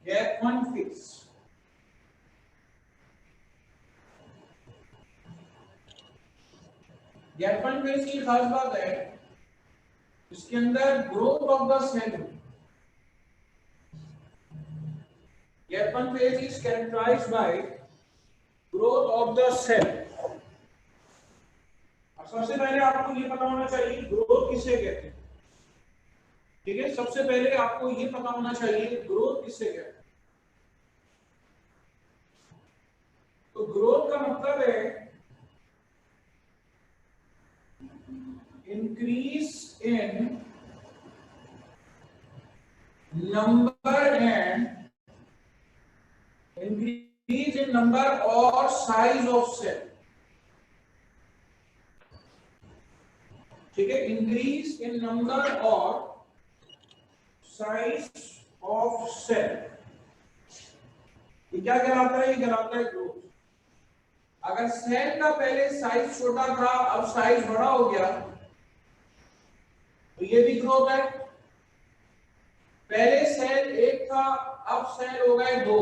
Gap one phase. Gap one phase की खास बात है इसके अंदर growth of the cell. Gap one phase is characterized by growth of the cell. सबसे पहले आपको ये पता होना चाहिए ग्रोथ किसे कहते हैं। ठीक है, सबसे पहले आपको ये पता होना चाहिए ग्रोथ किसे कहते हैं। तो ग्रोथ का मतलब है increase in number and increase in number और साइज ऑफ सेल। ठीक है, इंक्रीज इन नंबर और साइज ऑफ सेल, ये क्या कहलाता है? ये कहलाता है ग्रोथ। अगर सेल का पहले साइज छोटा था अब साइज बड़ा हो गया तो ये भी ग्रोथ है। पहले सेल एक था अब सेल हो गए दो।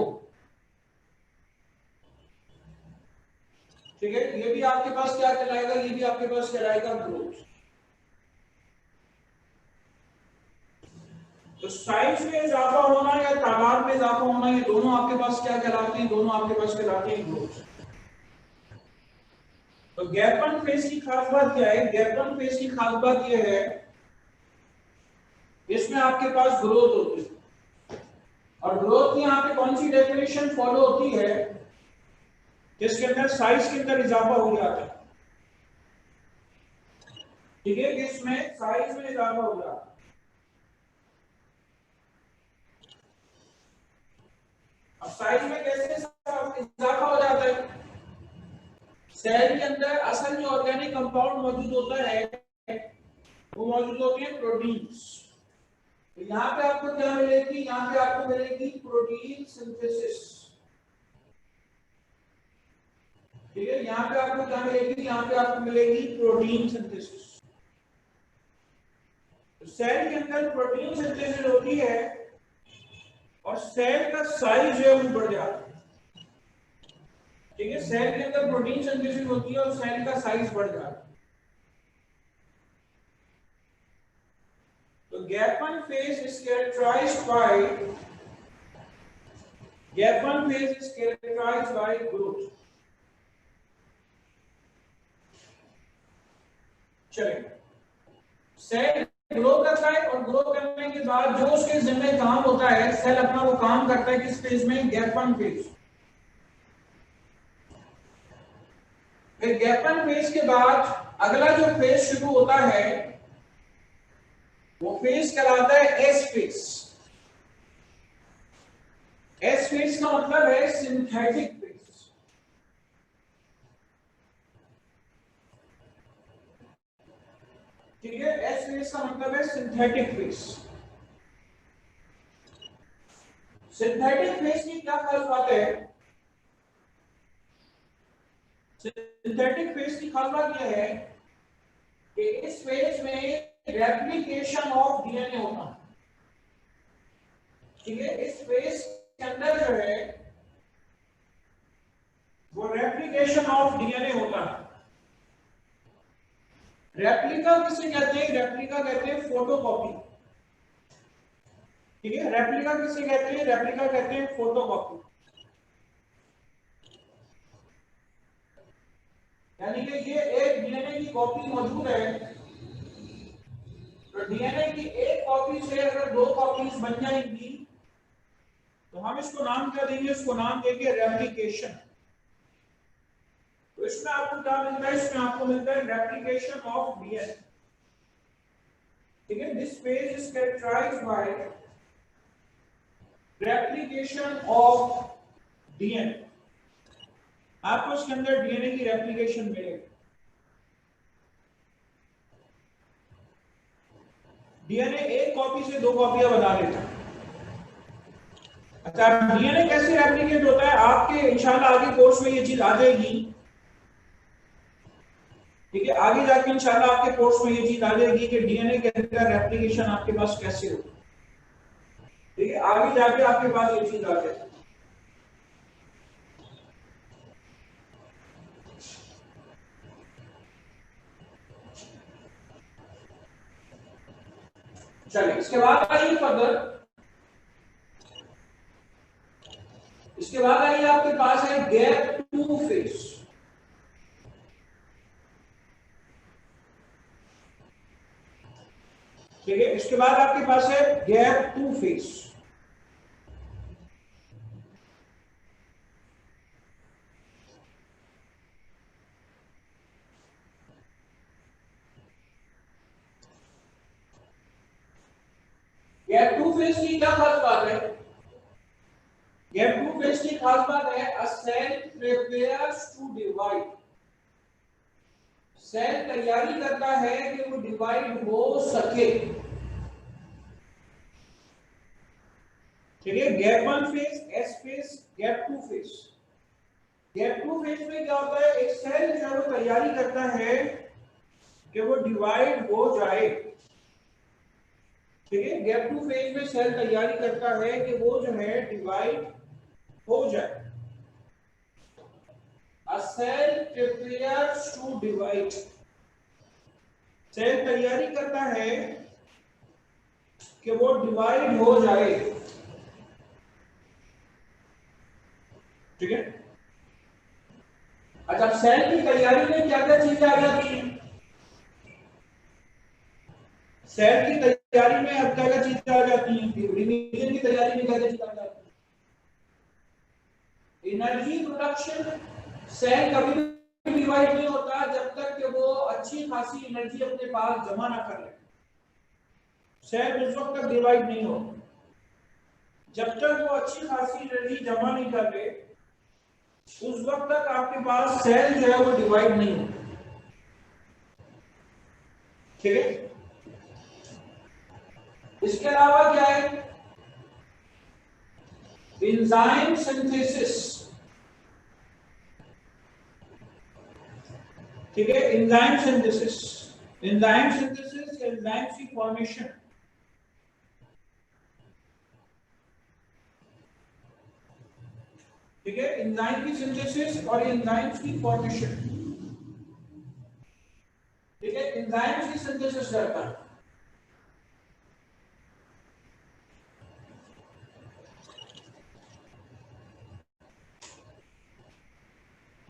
ठीक है, ये भी आपके पास क्या कहलाएगा? ये भी आपके पास कहलाएगा ग्रोथ। तो साइज में इजाफा होना या तादाद में इजाफा होना, ये दोनों आपके पास क्या कहलाते हैं? दोनों आपके पास कहलाते हैं ग्रोथ। तो गैप वन फेज की खास बात क्या है? गैप वन फेज की खास बात यह है इसमें आपके पास ग्रोथ होती है। और ग्रोथ की यहाँ पे कौन सी डेफिनेशन फॉलो होती है? जिसके अंदर साइज के अंदर इजाफा हो जाता है। ठीक है, इसमें साइज में इजाफा हो जाता है। अब साइज में कैसे इजाफा हो जाता है? सेल के अंदर असल जो ऑर्गेनिक कंपाउंड मौजूद होता है वो मौजूद होते हैं प्रोटीन्स। तो यहाँ पे आपको क्या मिलेगी? यहाँ पे आपको मिलेगी प्रोटीन सिंथेसिस। ठीक है, यहाँ पे आपको क्या मिलेगी? यहाँ पे आपको मिलेगी प्रोटीन सिंथेसिस। तो सेल के अंदर प्रोटीन सिंथेसिस होती है और सेल का साइज जो है वो बढ़ जाता है। ठीक है, सेल के अंदर प्रोटीन सिंथेसिस होती है और सेल का साइज बढ़ जाता है। तो gap one phase is characterized by growth. चलिए, सेल ग्रो करता है और ग्रो करने के बाद जो उसके जिम्मे काम होता है, सेल अपना वो काम करता है किस फेज में? Gap one phase. फिर गैप वन फेज के बाद अगला जो फेज शुरू होता है वो फेज कहलाता है एस फेज। एस फेज का मतलब है सिंथेटिक फेज। ठीक है, एस फेज का मतलब है सिंथेटिक फेज। सिंथेटिक फेज की क्या खास बात है? सिंथेटिक फेज की खास बात यह है कि इस फेज में रेप्लिकेशन ऑफ डीएनए होता है। ठीक है, इस फेज के अंदर जो है वो रेप्लिकेशन ऑफ डीएनए होता है। रेप्लिका किसे कहते हैं? रेप्लिका कहते हैं फोटोकॉपी। ठीक है, रेप्लिका किसे कहते हैं? रेप्लिका कहते हैं फोटोकॉपी। यानी कि ये एक डीएनए की कॉपी मौजूद है तो डीएनए की एक कॉपी से अगर दो कॉपीज बन जाएंगी तो हम इसको नाम क्या देंगे? इसको नाम देंगे रेप्लिकेशन। तो इसमें आपको क्या मिलता है? इसमें आपको मिलता है रेप्लिकेशन ऑफ डीएनए। ठीक है, this phase is characterized by replication of DNA. आपको इसके अंदर डीएनए की रेप्लिकेशन मिलेगी। डीएनए एक कॉपी से दो कॉपियां बना लेता है। अच्छा, डीएनए कैसे रेप्लिकेट होता है? आपके इंशाल्लाह आगे कोर्स में ये चीज आ जाएगी। ठीक है, आगे जाके इंशाल्लाह आपके कोर्स में ये चीज आ जाएगी कि डीएनए के अंदर रेप्लिकेशन आपके पास कैसे होता है। ठीक है, आगे जाके आपके पास ये चीज आ जाए। चलिए इसके बाद आइए फर्दर, इसके बाद आइए आपके पास है गैप टू फेस। ठीक है, इसके बाद आपके पास है gap two phase. Gap two phase की क्या खास बात है? गैप टू फेस की खास बात है a cell prepares to divide, cell तैयारी करता है कि वो डिवाइड हो सके। ठीक है, gap one phase, S phase, gap two phase. Gap two phase में क्या होता है, एक सेल जो है वो तैयारी करता है कि वो डिवाइड हो जाए। ठीक है, गैप टू फेज में सेल तैयारी करता है कि वो जो है डिवाइड हो जाए। A cell prepares to divide, cell तैयारी करता है कि वो डिवाइड हो जाए। ठीक है, अच्छा सेल की तैयारी में क्या क्या चीजें आ जाती हैं? सेल की तैयारी में अब क्या क्या चीजें आ जाती हैं? डिवीजन की तैयारी में क्या क्या चीजें आ जाती हैं? एनर्जी प्रोडक्शन, सेल कभी भी डिवाइड नहीं होता जब तक कि वो अच्छी खासी एनर्जी अपने पास जमा ना कर ले। सेल उस वक्त तक डिवाइड नहीं हो जब तक वो अच्छी खासी एनर्जी जमा नहीं कर ले, उस वक्त तक आपके पास सेल जो है वो डिवाइड नहीं हो। ठीक है, इसके अलावा क्या है? Enzyme synthesis. ठीक है, enzyme synthesis, enzyme synthesis, enzymes की फॉर्मेशन। ठीक है, एंजाइम की सिंथेसिस और एंजाइम्स की फॉर्मेशन। ठीक है, एंजाइम्स की सिंथेसिस करता है।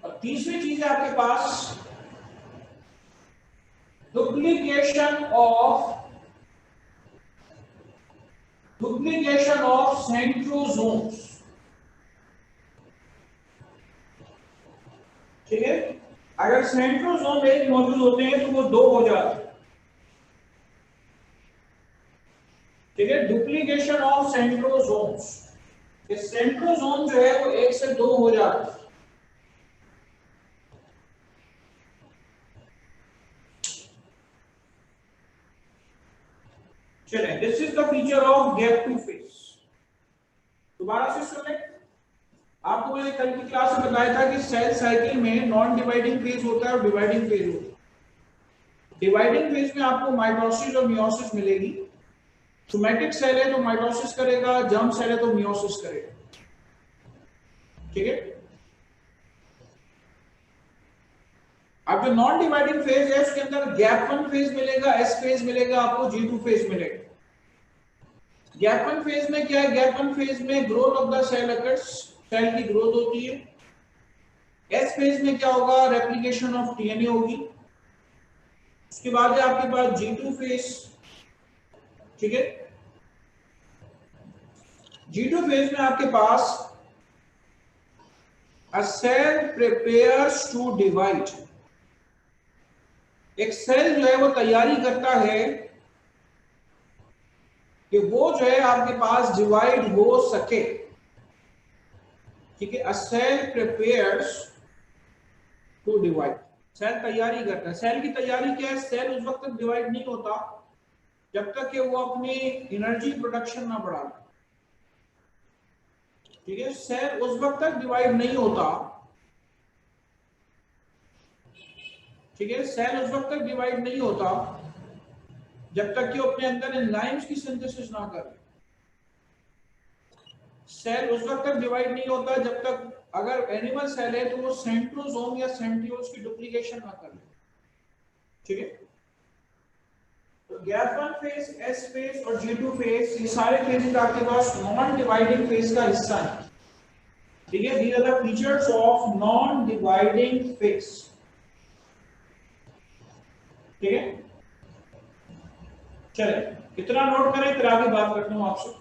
और तीसरी चीज है आपके पास डुप्लीकेशन ऑफ सेंट्रोसोम्स। ठीक है, अगर सेंट्रोसोम एक मौजूद होते हैं तो वो दो हो जाते हैं। ठीक है, डुप्लीकेशन ऑफ सेंट्रोसोम्स, ये सेंट्रोसोम जो है वो एक से दो हो जाते हैं। चलिए, this is the feature of gap two phase. दोबारा से सुन लें, आपको मैंने कल की क्लास में बताया था कि सेल साइकिल में नॉन डिवाइडिंग फेज होता है और डिवाइडिंग फेज होता है। डिवाइडिंग फेज में आपको माइटोसिस और मियोसिस मिलेगी। सोमैटिक सेल है तो माइटोसिस करेगा, जर्म सेल है तो मियोसिस करेगा। ठीक है, अब जो नॉन डिवाइडिंग फेज है उसके अंदर गैप वन फेज मिलेगा, एस फेज मिलेगा, आपको जी टू फेज मिलेगा। गैप वन फेज में क्या है? गैप वन फेज में growth of the cell occurs, cell की ग्रोथ होती है। एस फेज में क्या होगा? रेप्लिकेशन ऑफ डीएनए होगी। उसके बाद है आपके पास जी टू फेज। ठीक है, जी टू फेज में आपके पास अ सेल प्रिपेयर्स टू डिवाइड, एक सेल जो है वो तैयारी करता है कि वो जो है आपके पास डिवाइड हो सके। ठीक है, a cell prepares to divide, cell तैयारी करता है। सेल की तैयारी क्या है? सेल उस वक्त तक डिवाइड नहीं होता जब तक कि वो अपनी एनर्जी प्रोडक्शन ना बढ़ा। ठीक है, सेल उस वक्त तक डिवाइड नहीं होता, ठीक है, सेल उस वक्त तक डिवाइड नहीं होता जब तक कि वो अपने अंदर एंजाइम्स की सिंथेसिस ना करे। सेल उस वक्त तक डिवाइड नहीं होता जब तक, अगर एनिमल सेल है तो वो सेंट्रोसोम या सेंट्रियोल्स की डुप्लीकेशन ना कर ले। ठीक है, तो gap one phase, S phase और G2 फेज, ये सारे फेजेस आपके पास नॉन डिवाइडिंग फेज का हिस्सा है। ठीक है, these are the features of non dividing phase। ठीक है, चले इतना नोट करें, फिर आगे बात करता हूं आपसे।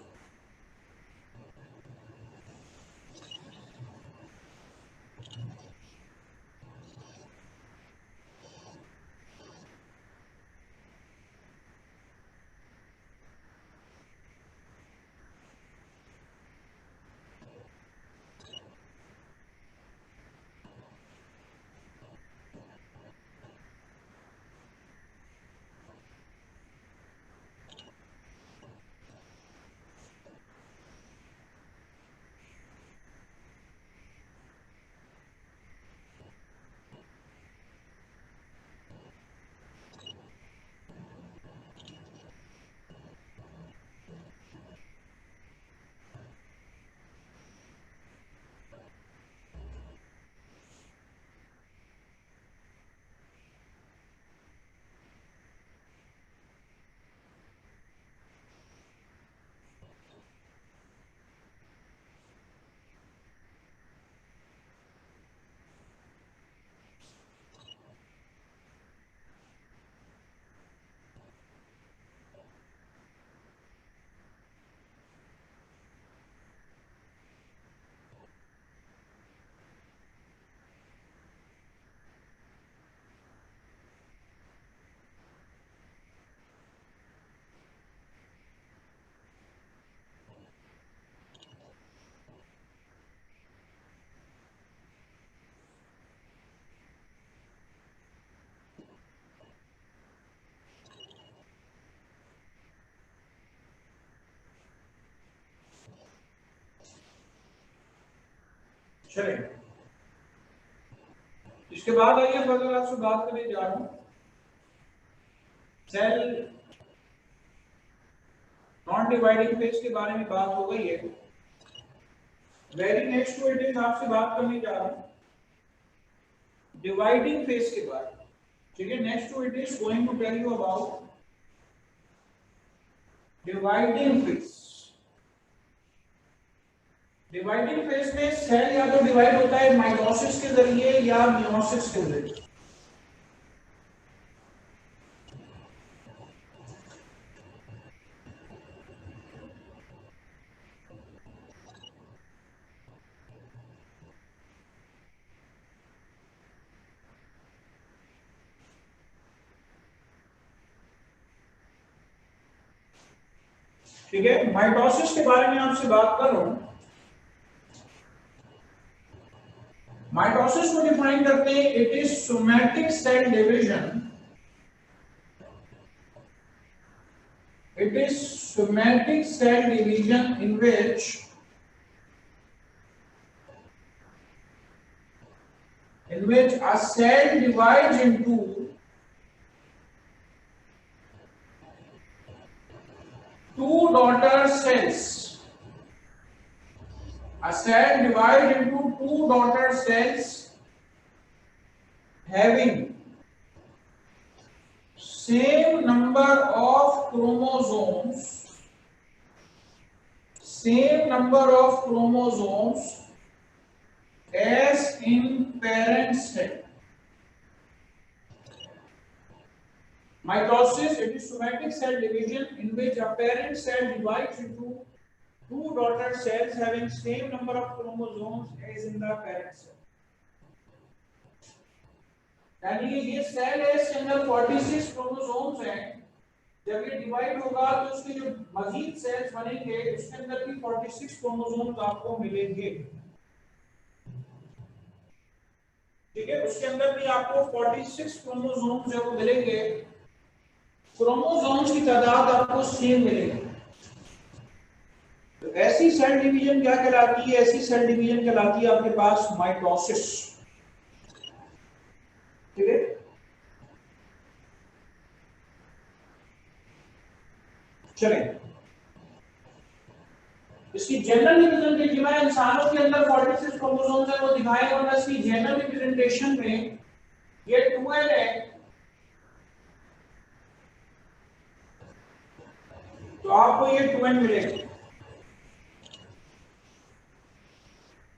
चले इसके बाद आइए फर्दर आपसे बात करने जा रहा हूं सेल नॉन डिवाइडिंग फेज के बारे में बात हो गई है। Very next to it is आपसे बात करने जा रहा हूं डिवाइडिंग फेज के बारे में। ठीक है, next to it is going to tell you about dividing phase. Dividing phase में सेल या तो डिवाइड होता है माइटोसिस के जरिए या मियोसिस के जरिए। ठीक है, माइटोसिस के बारे में आपसे बात कर रहा हूं। माइटोसिस को डिफाइन करते हैं, it is somatic cell division. It is somatic cell division in which a cell divides into two daughter cells. A cell divides into two daughter cells having same number of chromosomes, as in parent cell. Mitosis, it is somatic cell division in which a parent cell divides into two daughter cells having same number of chromosomes as in the parent cell. यानी ये cell है, इसके अंदर 46 chromosomes हैं। जब ये divide होगा तो उसके जो मजीद सेल्स बनेंगे उसके अंदर भी 46 क्रोमोसोम्स आपको मिलेंगे। ठीक है, उसके अंदर भी आपको 46 क्रोमोसोम्स जो मिलेंगे। क्रोमोसोम्स की तादाद आपको सेम मिलेगी। तो ऐसी सेल डिवीजन क्या कहलाती है? ऐसी सेल डिवीजन कहलाती है आपके पास माइटोसिस। ठीक है, चलें इसकी जनरल रिप्रेजेंटेशन है, इंसानों के अंदर 46 क्रोमोसोम्स है वो दिखाएगा, वरना इसकी जनरल रिप्रेजेंटेशन में ये 12 है, तो आपको ये 12 मिलेगा।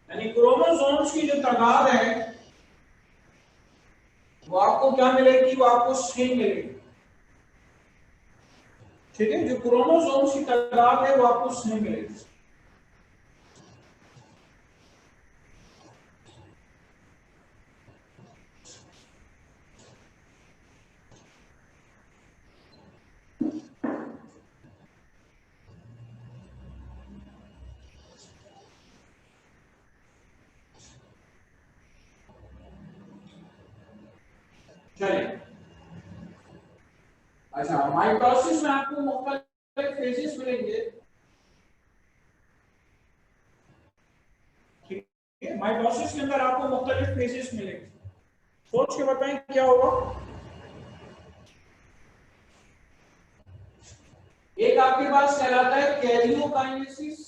यानी क्रोमोसोम्स की जो तादाद है वो आपको क्या मिलेगी, वो आपको सेम मिलेगी। ठीक है, जो क्रोमोसोम्स की तादाद है वो आपको सेम मिलेगी। चलिए, अच्छा, माइटोसिस में आपको मुख्तलिफ फेजेस मिलेंगे। ठीक है, माइटोसिस के अंदर आपको मुख्तलिफ फेजेस मिलेंगे। सोच के बताएं क्या होगा। एक आपके पास कहलाता है कैरियोकाइनेसिस,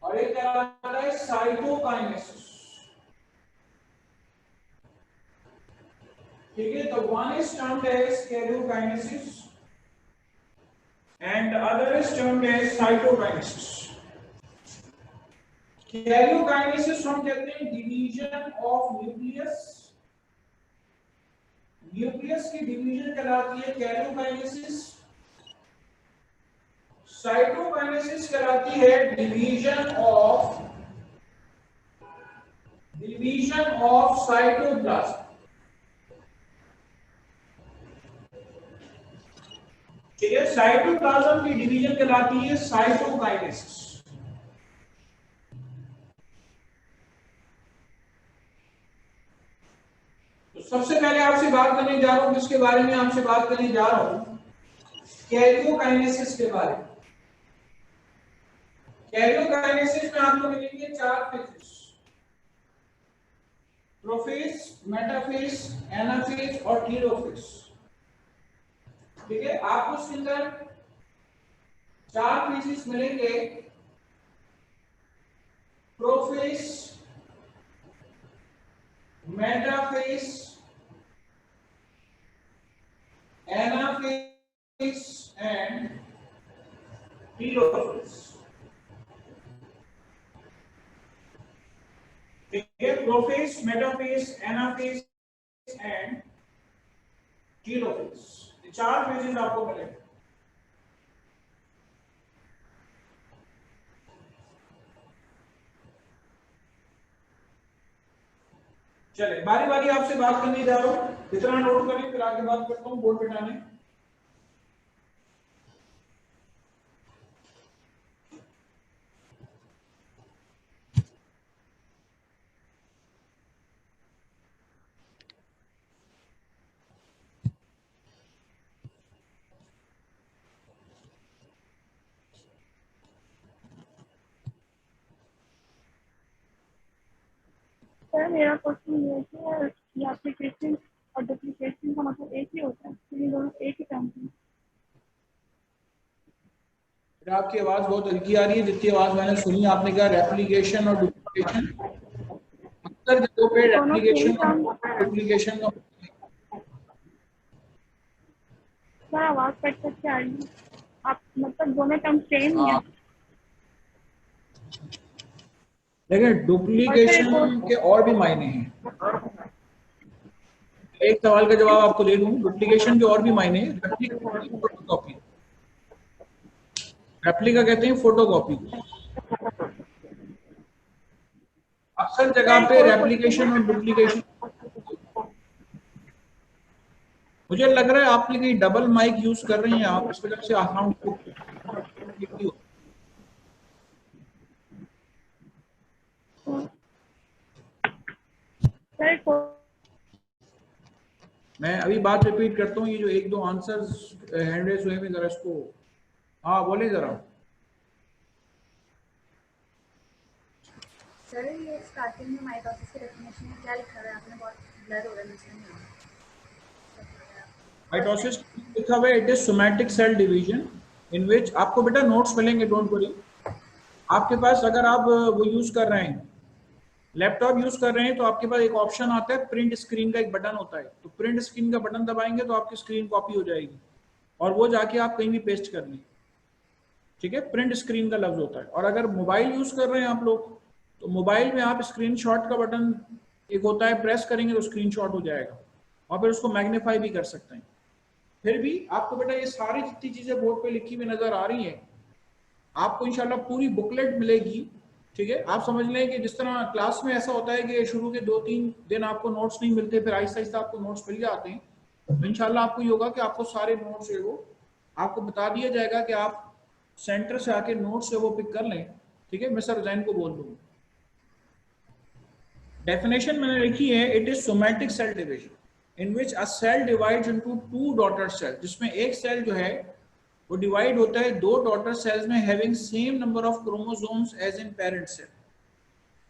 और एक कहलाता है साइटोकाइनेसिस। ठीक है, तो one is termed as karyokinesis and the other is termed as cytokinesis. Karyokinesis हम कहते हैं डिवीजन ऑफ न्यूक्लियस, न्यूक्लियस की डिवीजन कहलाती है कैरियोकाइनेसिस। साइटोकाइनेसिस कहलाती है डिवीजन ऑफ साइटोप्लाज्म। ठीक है, साइटोप्लाज्म की डिवीजन कहलाती है साइटोकाइनेसिस। तो सबसे पहले आपसे बात करने जा रहा हूं, किसके बारे में आपसे बात करने जा रहा हूं, कैरियोकाइनेसिस के बारे में। कैरियोकाइनेसिस में आपको मिलेंगे 4 फेजेस, प्रोफेज, मेटाफेज, एनाफेज और टेलोफेज। ठीक है, आपको इसके अंदर 4 फेजेस मिलेंगे, prophase, metaphase, anaphase and telophase. ठीक है, prophase, metaphase, anaphase and telophase, ये 4 फेजेस आपको मिलेंगे। चले, बारी बारी आपसे बात करने जा रहा हूं, इतना नोट करें, फिर आगे बात करता हूं बोर्ड पे टाने। सर मेरा क्वेश्चन ये है कि एप्लीकेशन और डुप्लीकेशन का मतलब एक ही होता है, ये दोनों एक ही टर्म है। आपकी आवाज बहुत हल्की आ रही है, जितनी आवाज मैंने सुनी आपने कहा रेप्लिकेशन और डुप्लीकेशन। अक्सर जगहों पे दोनों सेम रेप्लिकेशन और टर्म। डुप्लीकेशन का सर आवाज कट कट के आ रही है, आप मतलब दोनों टर्म सेम ही है। लेकिन डुप्लीकेशन के और भी मायने हैं। एक सवाल का जवाब आपको दे दूं, डुप्लीकेशन के और भी मायने हैं। फोटोकॉपी, रेप्लिका कहते हैं फोटोकॉपी को। अक्सर जगह पे रेप्लिकेशन और डुप्लीकेशन, मुझे लग रहा है आप कहीं डबल माइक यूज कर रही हैं आप, इस वजह से साउंड मैं अभी बात रिपीट करता हूँ, ये जो 1-2 आंसर्स हैंड रेज हुए हैं, जरा इसको, हाँ बोले जरा। सर ये स्टार्टिंग में माइटोसिस के डेफिनेशन में क्या लिखा हुआ है? आपने बहुत ब्लर हो रहा है, मुझे नहीं आ रहा। माइटोसिस लिखा हुआ है, it is somatic cell division in which, आपको बेटा नोट्स मिलेंगे, डोंट वरी। आपके पास अगर आप वो यूज कर रहे हैं, लैपटॉप यूज कर रहे हैं, तो आपके पास एक ऑप्शन आता है, प्रिंट स्क्रीन का एक बटन होता है, तो प्रिंट स्क्रीन का बटन दबाएंगे तो आपकी स्क्रीन कॉपी हो जाएगी और वो जाके आप कहीं भी पेस्ट कर लें। ठीक है, प्रिंट स्क्रीन का लफ्ज होता है। और अगर मोबाइल यूज कर रहे हैं आप लोग, तो मोबाइल में आप स्क्रीनशॉट का बटन एक होता है, प्रेस करेंगे तो स्क्रीनशॉट हो जाएगा और फिर उसको मैग्नीफाई भी कर सकते हैं। फिर भी आपको बेटा ये सारी जितनी चीजें बोर्ड पे लिखी हुई नजर आ रही हैं, आपको इंशाल्लाह पूरी बुकलेट मिलेगी। ठीक है, आप समझ लें कि जिस तरह क्लास में ऐसा होता है कि शुरू के 2-3 दिन आपको नोट्स नहीं मिलते, फिर आहिस्ता आहिस्ता आपको नोट्स मिल जाते हैं, तो इंशाल्लाह आपको ये होगा कि आपको सारे नोट्स है वो आपको बता दिया जाएगा कि आप सेंटर से आके नोट्स है वो पिक कर लें। ठीक है, मैं सर जैन को बोल दूंगा। डेफिनेशन मैंने लिखी है, it is somatic cell division in which a cell divides into 2 daughter cell, जिसमें एक सेल जो है वो डिवाइड होता है 2 डॉटर सेल्स में, having same number of chromosomes as in parent cell,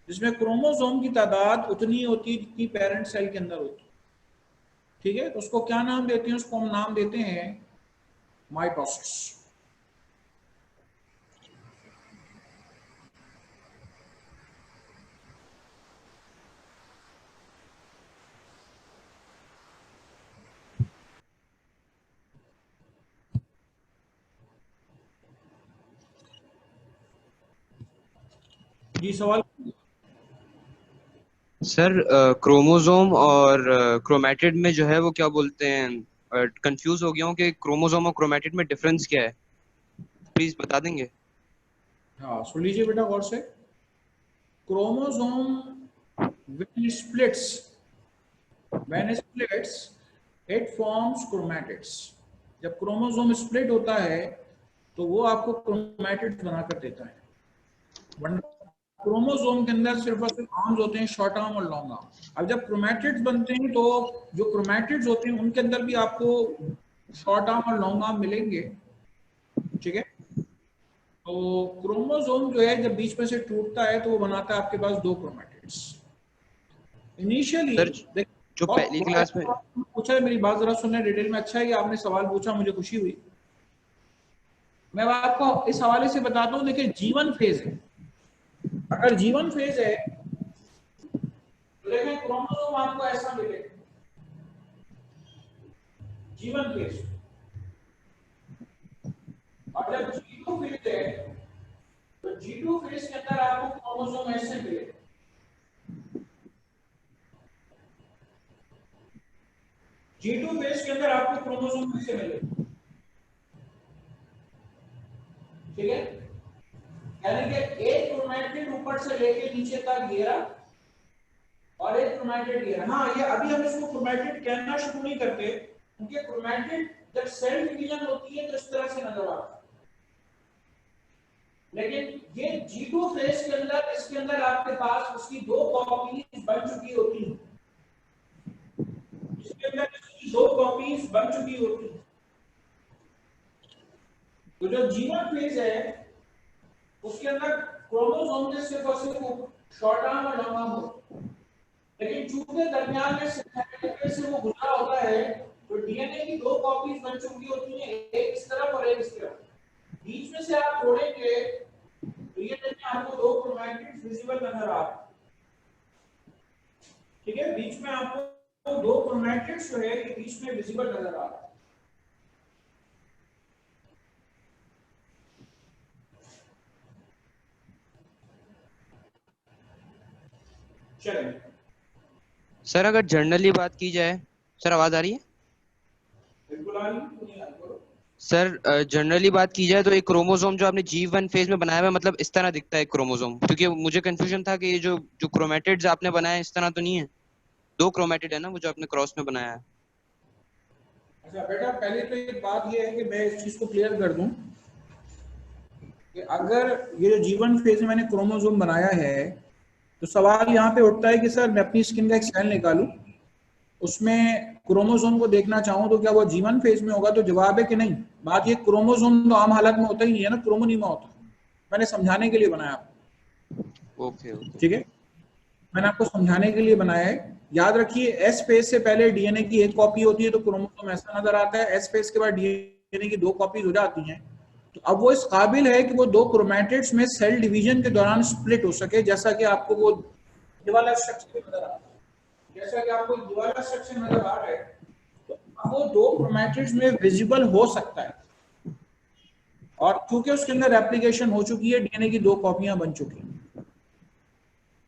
जिसमें क्रोमोसोम की तादाद उतनी होती है जितनी पेरेंट सेल के अंदर होती है। ठीक है, तो उसको क्या नाम देते हैं? उसको हम नाम देते हैं माइटोसिस। जी सवाल। सर क्रोमोसोम और क्रोमैटिड में जो है वो क्या बोलते हैं, कंफ्यूज हो गया हूँ कि क्रोमोसोम और क्रोमैटिड में डिफरेंस क्या है, प्लीज बता देंगे? हाँ, सुन लीजिए बेटा गौर से। Chromosome when splits when splits it forms chromatids। जब क्रोमोसोम स्प्लिट होता है तो वो आपको क्रोमैटिड्स बनाकर देता है, वरना क्रोमोसोम के अंदर सिर्फ और सिर्फ आर्म्स होते हैं, शॉर्ट आर्म और लॉन्ग आर्म। अब जब क्रोमैटिड्स बनते हैं तो जो क्रोमैटिड्स होते हैं उनके अंदर भी आपको शॉर्ट आर्म और लॉन्ग आर्म मिलेंगे। ठीक है, तो क्रोमोसोम जो है जब बीच में से टूटता है तो वो बनाता है आपके पास 2 क्रोमैटिड्स। इनिशियली जो पहली क्लास में पूछा है, मेरी बात जरा सुनने डिटेल में। अच्छा है कि आपने सवाल पूछा, मुझे खुशी हुई। मैं आपको इस हवाले से बताता हूँ। देखिए, जीवन फेज है, अगर जीवन फेज है तो देखिए क्रोमोसोम आपको ऐसा मिलेगा, जीवन फेज। और जब G2 फेज है तो G2 फेज के अंदर आपको क्रोमोसोम ऐसे मिलेगा। G2 फेज के अंदर आपको क्रोमोसोम ऐसे मिलेगा। ठीक है, यानी कि एक क्रोमैटिड ऊपर से लेके नीचे तक घेरा और एक क्रोमैटिड घेरा। हाँ, ये अभी हम इसको क्रोमैटिड कहना शुरू नहीं करते, क्योंकि क्रोमैटिड जब सेल डिवीजन होती है तो इस तरह से नजर आता है। लेकिन ये G2 फेज के अंदर, इसके अंदर आपके पास उसकी 2 कॉपीज बन चुकी होती हैं, इसके अंदर इसकी 2 कॉपीज बन चुकी होती हैं। तो जो जीवन फेज है उसके अंदर क्रोमोसोम के सिर्फ और सिर्फ शॉर्ट आर्म और लॉन्ग आर्म होते हैं, लेकिन चूंकि दरमियान में सिंथेटिक से वो गुजरा होता है तो डीएनए की 2 कॉपीज बन चुकी होती हैं, एक इस तरफ और एक इस तरफ। बीच में से आप जोड़ेंगे तो ये देखिए आपको 2 क्रोमैटिड्स विजिबल नजर आ रहे हैं। ठीक है, बीच में आपको 2 क्रोमैटिड्स जो है ये बीच में विजिबल नजर आ रहे हैं। चलिए सर, अगर जनरली बात की जाए, सर आवाज आ रही है? बिल्कुल आ रही है। सर जनरली बात की जाए तो एक क्रोमोसोम जो आपने G1 फेज में बनाया हुआ है, मतलब इस तरह दिखता है क्रोमोसोम, क्योंकि मुझे कंफ्यूजन था कि ये जो जो क्रोमैटिड्स आपने बनाए इस तरह तो नहीं है, 2 क्रोमैटिड है ना वो जो आपने क्रॉस में बनाया है? अच्छा बेटा, पहले तो एक बात ये है कि मैं इस चीज को क्लियर कर दूं कि अगर ये जो जीवन फेज में मैंने क्रोमोसोम बनाया है तो सवाल यहाँ पे उठता है कि सर मैं अपनी स्किन का एक सेल निकालूं, उसमें क्रोमोसोम को देखना चाहूं तो क्या वो जीवन फेज में होगा? तो जवाब है कि नहीं। बात ये, क्रोमोसोम तो आम हालत में होता ही नहीं है ना, क्रोमोनीमा होता है। मैंने समझाने के लिए बनाया आपको। ओके। ठीक है, मैंने आपको समझाने के लिए बनाया है। याद रखिए एस फेज से पहले डीएनए की एक कॉपी होती है तो क्रोमोसोम ऐसा नजर आता है, एस फेज के बाद डीएनए की 2 कॉपीज हो जाती हैं तो अब वो इस काबिल है कि वो 2 क्रोमैटिड्स में सेल डिवीजन के दौरान स्प्लिट हो सके, जैसा कि आपको वो ये वाला स्ट्रक्चर नजर आ रहा है, जैसा कि आपको ये वाला स्ट्रक्चर नजर आ रहा है, तो अब वो 2 क्रोमैटिड्स में विजिबल हो सकता है और क्योंकि उसके अंदर रेप्लिकेशन हो चुकी है, डीएनए की 2 कॉपियां बन चुकी हैं।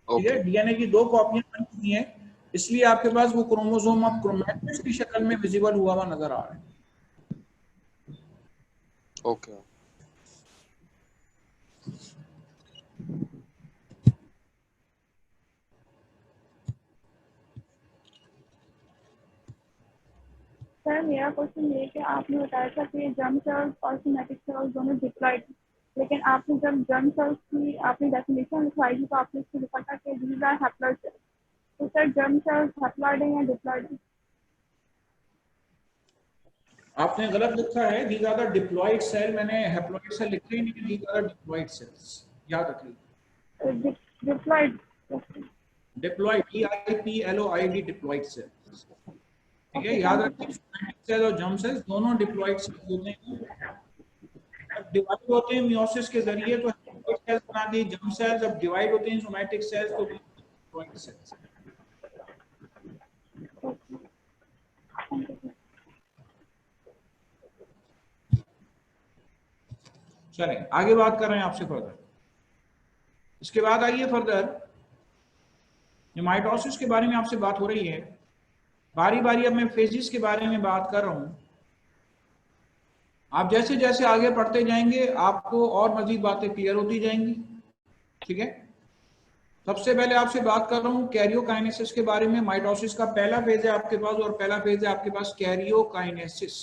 ठीक है, ओके डीएनए की 2 कॉपियां बन चुकी हैं, इसलिए आपके पास वो क्रोमोसोम अब क्रोमैटिड्स की शक्ल में विजिबल हुआ नजर आ रहा है। ओके सर मेरा क्वेश्चन ये है कि आपने बताया था कि जर्म सेल्स और सोमैटिक सेल्स दोनों डिप्लॉइड, लेकिन आपने जब जर्म सेल्स की आपने डेफिनेशन लिखवाई थी तो आपने इसको लिखा था कि दीज आर हैप्लॉइड सेल्स। तो सर जर्म सेल्स हैप्लॉइड है या डिप्लॉइड है? आपने गलत लिखा है, these are the diploid cell, मैंने हैप्लॉइड सेल लिखे ही नहीं, these are the diploid cells, याद रखिए। Diploid. Diploid DIPLOID diploid cells, ठीक है, याद रखिए सोमैटिक सेल और जर्म सेल्स दोनों डिप्लॉइड सेल्स होते हैं, जब डिवाइड होते हैं मियोसिस के जरिए तो हैप्लॉइड सेल्स बनाते हैं जर्म सेल्स, जब डिवाइड होते हैं सोमैटिक सेल्स तो डिप्लॉइड सेल्स। चलें आगे बात कर रहे हैं आपसे फर्दर। इसके बाद आइए फर्दर, जो माइटोसिस के बारे में आपसे बात हो रही है, बारी बारी अब मैं फेजिस के बारे में बात कर रहा हूं। आप जैसे जैसे आगे पढ़ते जाएंगे आपको और मजीद बातें क्लियर होती जाएंगी। ठीक है, सबसे पहले आपसे बात कर रहा हूं कैरियोकाइनेसिस के बारे में। माइटोसिस का पहला फेज है आपके पास, और पहला फेज है आपके पास कैरियोकाइनेसिस।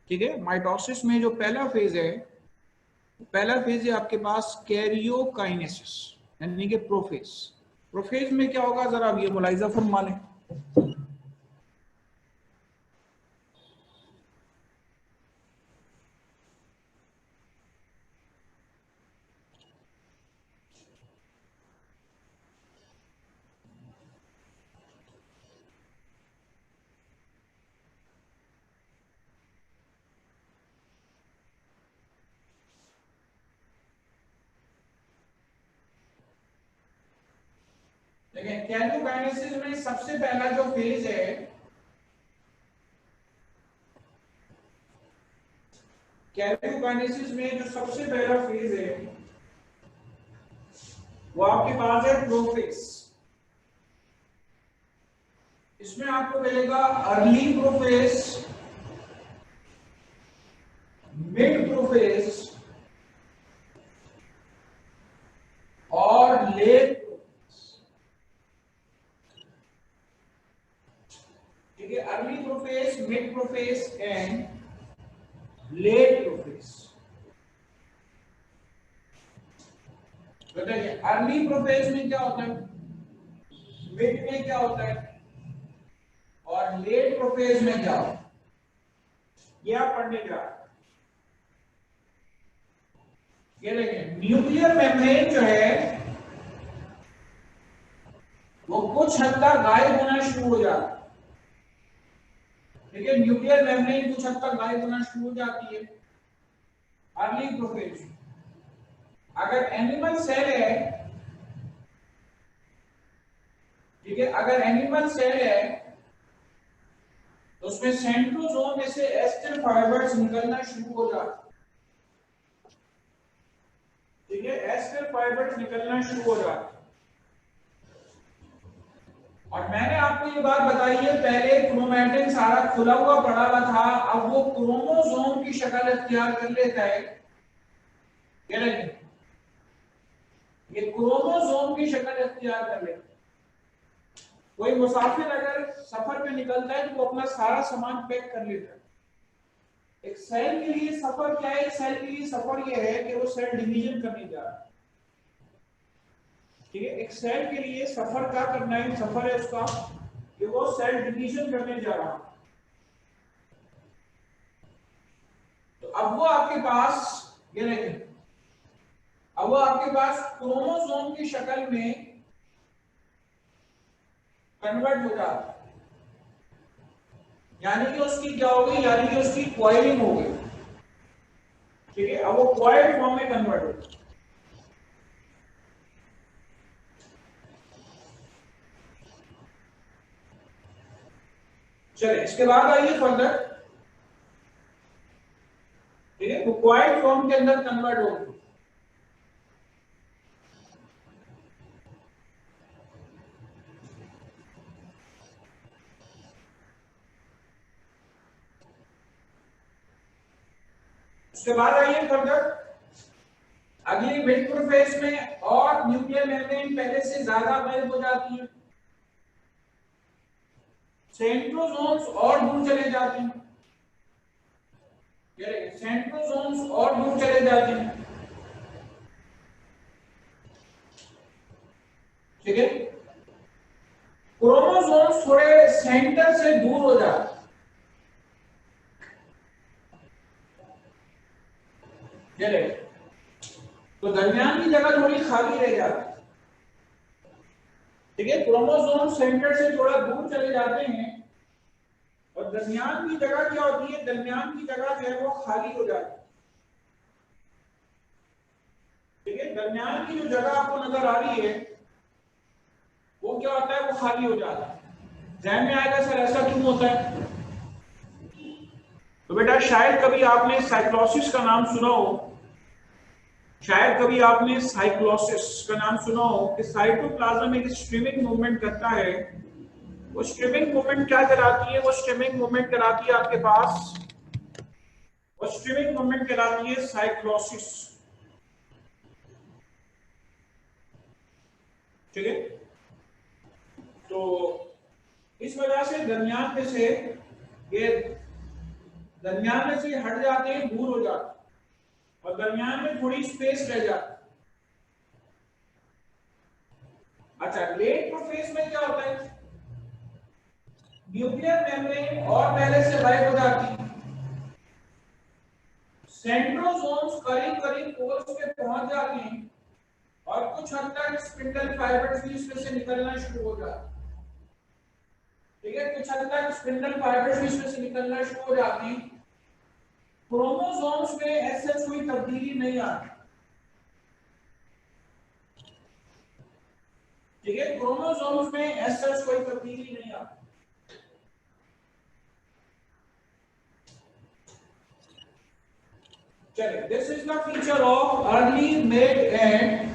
ठीक है, माइटोसिस में जो पहला फेज है, पहला फेज है आपके पास कैरियोकाइनेसिस यानी कि प्रोफेज। प्रोफेज में क्या होगा जरा अब ये मुलाहिजा फरमा लें। देखिए कैरियोकाइनेसिस में सबसे पहला जो फेज है, कैरियोकाइनेसिस में जो सबसे पहला फेज है वो आपके पास है प्रोफेज। इसमें आपको मिलेगा अर्ली प्रोफेज, मिड प्रोफेज और लेट प्रोफेज। ठीक है, early prophase, mid prophase and let prophase. बताइए अर्ली प्रोफेज में क्या होता है, मिड में क्या होता है और लेट प्रोफेज में क्या होता है, ये आप पढ़ने जा रहे हैं। ये देखें न्यूक्लियर मेम्ब्रेन जो है वो कुछ हद तक गायब होना शुरू हो जाता है। ठीक है, न्यूक्लियर मेम्ब्रेन कुछ हद तक गायब होना शुरू हो जाती है अर्ली प्रोफेज। अगर एनिमल सेल है, ठीक है, अगर एनिमल सेल है तो उसमें सेंट्रोसोम में से एस्टर फाइबर्स निकलना शुरू हो जाते हैं। ठीक है, एस्टर फाइबर्स निकलना शुरू हो जाते हैं। और मैंने आपको ये बात बताई है, पहले क्रोमैटिन सारा खुला हुआ पड़ा हुआ था, अब वो क्रोमोसोम की शक्ल इख्तियार कर लेता है। ये क्रोमोसोम की शक्ल इख्तियार कर लेता है। कोई मुसाफिर अगर सफर पे निकलता है तो वो अपना सारा सामान पैक कर लेता है। एक सेल के लिए सफर क्या है, एक सेल के लिए सफर ये है कि वो सेल डिवीजन करने जा रहा है। ठीक है, एक सेल के लिए सफर क्या करना है, सफर है उसका कि वो सेल डिवीजन करने जा रहा है। तो अब वो आपके पास ये देखें, अब वो आपके पास क्रोमोसोम की शक्ल में कन्वर्ट हो जाता है, यानी कि उसकी क्या हो गई, यानी कि उसकी कॉइलिंग हो गई। ठीक है, अब वो कॉइल्ड फॉर्म में कन्वर्ट हो गई। चलिए इसके बाद आइए फर्दर। ठीक है, वो कॉइल्ड फॉर्म के अंदर कन्वर्ट हो गई। उसके बाद आइए फर्दर, अगली मिड प्रोफेज में और न्यूक्लियर मेम्ब्रेन पहले से ज्यादा वेल हो जाती है, सेंट्रोसोम्स और दूर चले जाते हैं। सेंट्रोसोम्स और दूर चले जाते हैं। ठीक है, क्रोमोसोम्स थोड़े सेंटर से दूर हो जाते हैं। चले, तो दरमियान की जगह थोड़ी खाली रह जाती है। ठीक है, क्रोमोसोम सेंटर से थोड़ा दूर चले जाते हैं और दरमियान की जगह क्या होती है, दरमियान की जगह जो है वो खाली हो जाती है। ठीक है, दरमियान की जो जगह आपको नजर आ रही है वो क्या होता है, वो खाली हो जाता है। ध्यान में आएगा सर ऐसा क्यों होता है? तो बेटा शायद कभी आपने साइक्लोसिस का नाम सुना हो, शायद कभी आपने साइक्लोसिस का नाम सुना हो कि साइटोप्लाज्म एक स्ट्रीमिंग मूवमेंट करता है। वो स्ट्रीमिंग मूवमेंट क्या कराती है, वो स्ट्रीमिंग मूवमेंट कराती है आपके पास, वो स्ट्रीमिंग मूवमेंट कराती है साइक्लोसिस। ठीक है, तो इस वजह से दरमियान में से ये दरमियान में से हट जाते हैं, दूर हो जाते हैं और दरमियान में थोड़ी स्पेस रह जाती है। अच्छा, लेट प्रोफेज में क्या होता है, न्यूक्लियर मेम्ब्रेन और पहले से गायब हो जाती है, सेंट्रोसोम्स करीब करीब पोल्स पे पहुंच जाते हैं और कुछ हद तक स्पिंडल फाइबर्स भी इसमें से निकलना शुरू हो जाते हैं। ठीक है, कुछ हद तक स्पिंडल फाइबर्स भी इसमें से निकलना शुरू हो जाते हैं। क्रोमोसोम्स में ऐसे कोई तब्दीली नहीं आती। ठीक है, क्रोमोसोम्स में ऐसे कोई तब्दीली नहीं आती। चलिए, this is the feature of early mid and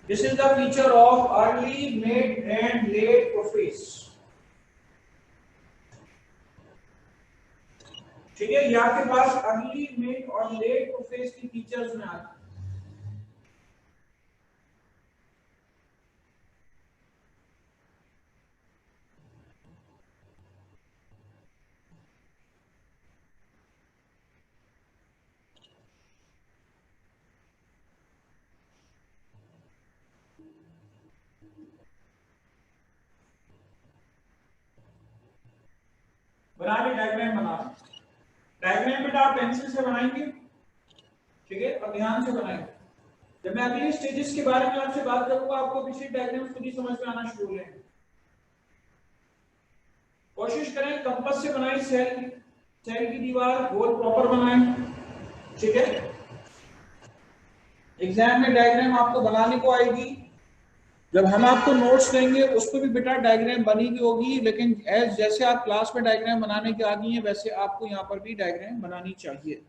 this is the feature of early mid and late prophase। ठीक है, ये आपके पास अर्ली मिड और लेट प्रोफेज की फीचर्स में आती है। बना ली डायग्राम, बना डायग्राम बेटा आप पेंसिल से बनाएंगे। ठीक है, और ध्यान से बनाएंगे। जब मैं अगली स्टेजेस के बारे में आपसे बात करूंगा आपको पिछले डायग्राम खुद ही समझ में आना शुरू हो जाएंगे। कोशिश करें कंपास से बनाएं, सेल की दीवार गोल प्रॉपर बनाएं। ठीक है, एग्जाम में डायग्राम आपको बनाने को आएगी, जब हम आपको नोट्स देंगे उस पर भी बेटा डायग्राम बनी भी होगी, लेकिन जैसे आप क्लास में डायग्राम बनाने के आदी हैं वैसे आपको यहाँ पर भी डायग्राम बनानी चाहिए।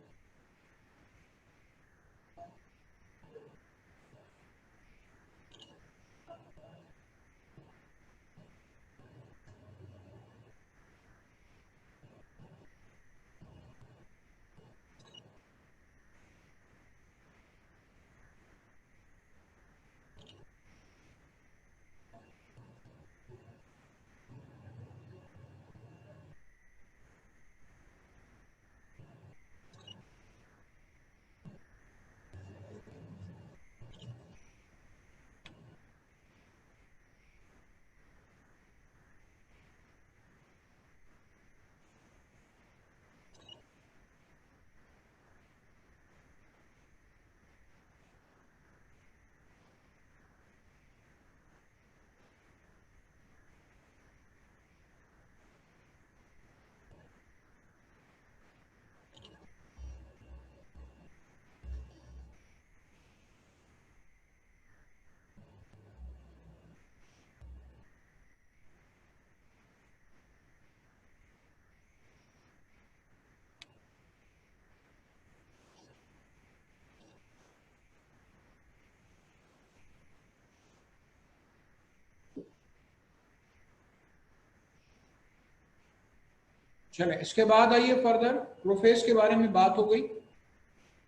चले इसके बाद आइए फर्दर, प्रोफेस के बारे में बात हो गई।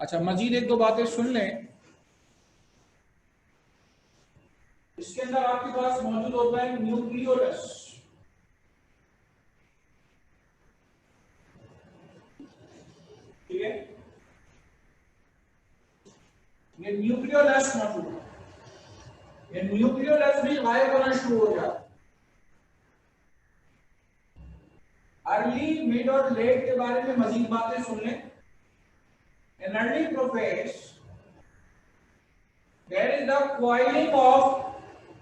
अच्छा, मजीद एक दो बातें सुन लें। इसके अंदर आपके पास मौजूद होता है न्यूक्लियोलस। ठीक है, ये न्यूक्लियोलस मौजूद है। ये न्यूक्लियोलस भी गायब होना शुरू हो जाता है। अर्ली, मिड और लेट के बारे में मजीद बातें सुन लें। In early prophase, there is the coiling of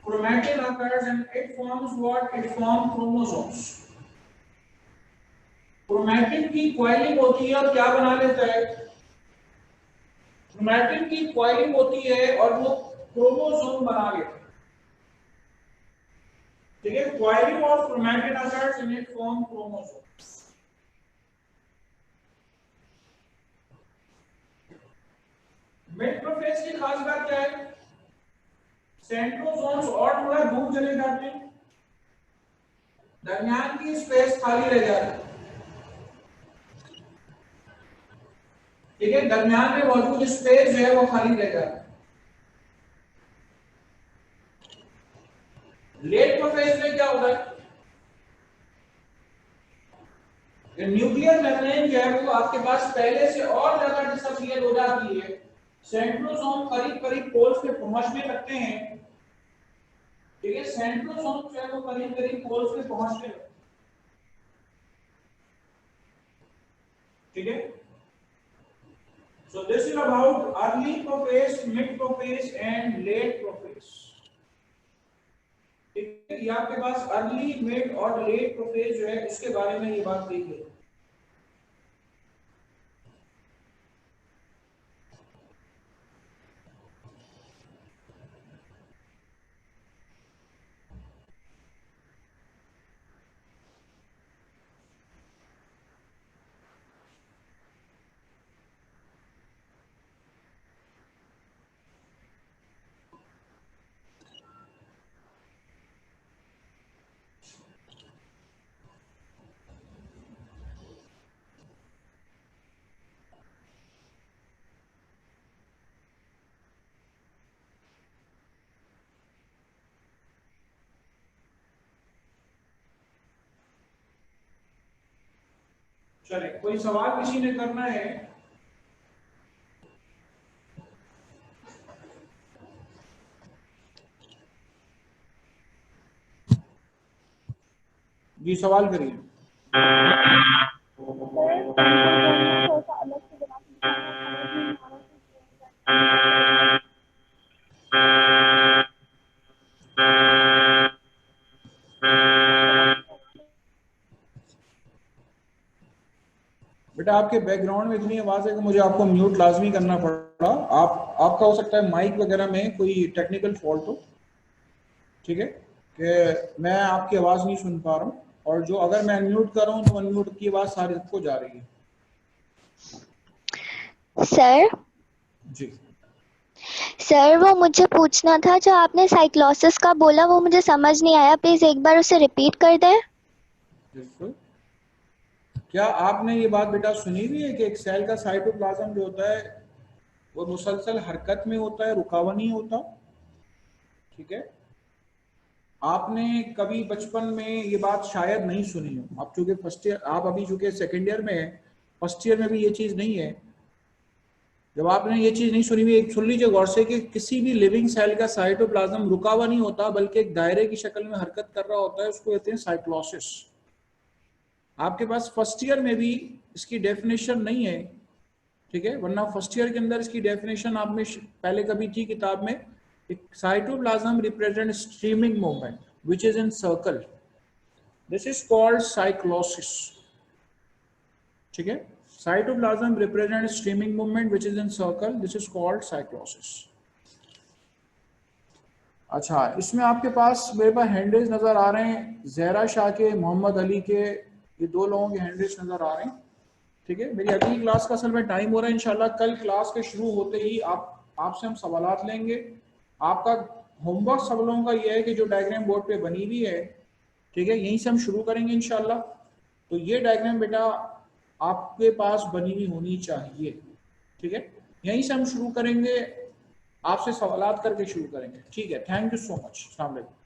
chromatin occurs and it forms what? It forms chromosomes. Chromatin की coiling होती है और क्या बना लेता है? Chromatin की coiling होती है और वो chromosome बना लेता है। ठीक है, coiling of chromatin occurs and it forms chromosomes. Mid prophase की खास बात क्या है? सेंट्रोसोम्स और थोड़ा दूर चले जाते हैं, दरमियान की स्पेस खाली रह जाती है। ठीक है, दरमियान में मौजूद स्पेस जो है वो खाली रह जाती है। लेट प्रोफेज में क्या होता है? न्यूक्लियर मेम्ब्रेन जो है वो आपके पास पहले से और ज्यादा डिसअपियर हो जाती है। सेंट्रोसोम करीब करीब पोल्स पे पहुंचने लगते हैं। ठीक है, सेंट्रोसोम जो है वो करीब करीब पोल्स पे पहुंचने लगते हैं। ठीक है, so this is about early prophase, mid prophase and let prophase. ठीक है, ये आपके पास अर्ली, मिड और लेट प्रोफेज जो है उसके बारे में ये बात कही गई। चले, कोई सवाल किसी ने करना है? जी सवाल करिए। बेटा आपके बैकग्राउंड में इतनी आवाज है कि मुझे आपको म्यूट लाजमी करना पड़ा। आपका हो सकता है माइक वगैरह में कोई टेक्निकल फॉल्ट हो। ठीक है, कि मैं आपकी आवाज नहीं सुन पा रहा हूँ, और जो अगर मैं अनम्यूट कर रहा हूँ तो अनम्यूट की आवाज सारी सबको जा रही है। सर वो मुझे पूछना था, जो आपने साइक्लोसिस का बोला वो मुझे समझ नहीं आया, प्लीज एक बार उसे रिपीट कर दें। क्या आपने ये बात बेटा सुनी हुई है कि एक सेल का साइटोप्लाज्म जो होता है वो मुसलसल हरकत में होता है, रुकावा नहीं होता? ठीक है, आपने कभी बचपन में ये बात शायद नहीं सुनी हो। आप चूंकि फर्स्ट ईयर, आप अभी चूंकि सेकेंड ईयर में है, फर्स्ट ईयर में भी ये चीज नहीं है। जब आपने ये चीज नहीं सुनी हुई, एक सुन लीजिए गौर से कि किसी भी लिविंग सेल का साइटोप्लाज्म रुका हुआ नहीं होता, बल्कि एक दायरे की शक्ल में हरकत कर रहा होता है, उसको कहते हैं साइक्लोसिस। आपके पास फर्स्ट ईयर में भी इसकी डेफिनेशन नहीं है। ठीक है, वरना फर्स्ट ईयर के अंदर इसकी डेफिनेशन आप में पहले कभी थी किताब में। Cytoplasm represent streaming movement which is in circle, this is called cyclosis. ठीक है, cytoplasm represents streaming movement which is in circle, this is called cyclosis। अच्छा, इसमें आपके पास मेरे पास हैंडल्स नजर आ रहे हैं, जहरा शाह के, मोहम्मद अली के, ये दो लोगों के हैंडल्स नजर आ रहे हैं। ठीक है, मेरी अगली क्लास का असल में टाइम हो रहा है इंशाल्लाह। कल क्लास के शुरू होते ही आपसे हम सवालात लेंगे। आपका होमवर्क सब लोगों का ये है कि जो डायग्राम बोर्ड पे बनी हुई है, ठीक है, यहीं से हम शुरू करेंगे इंशाल्लाह। तो ये डायग्राम बेटा आपके पास बनी हुई होनी चाहिए, ठीक है। यहीं से हम शुरू करेंगे, आपसे सवालात करके शुरू करेंगे, ठीक है। थैंक यू सो मच, अस्सलाम वालेकुम।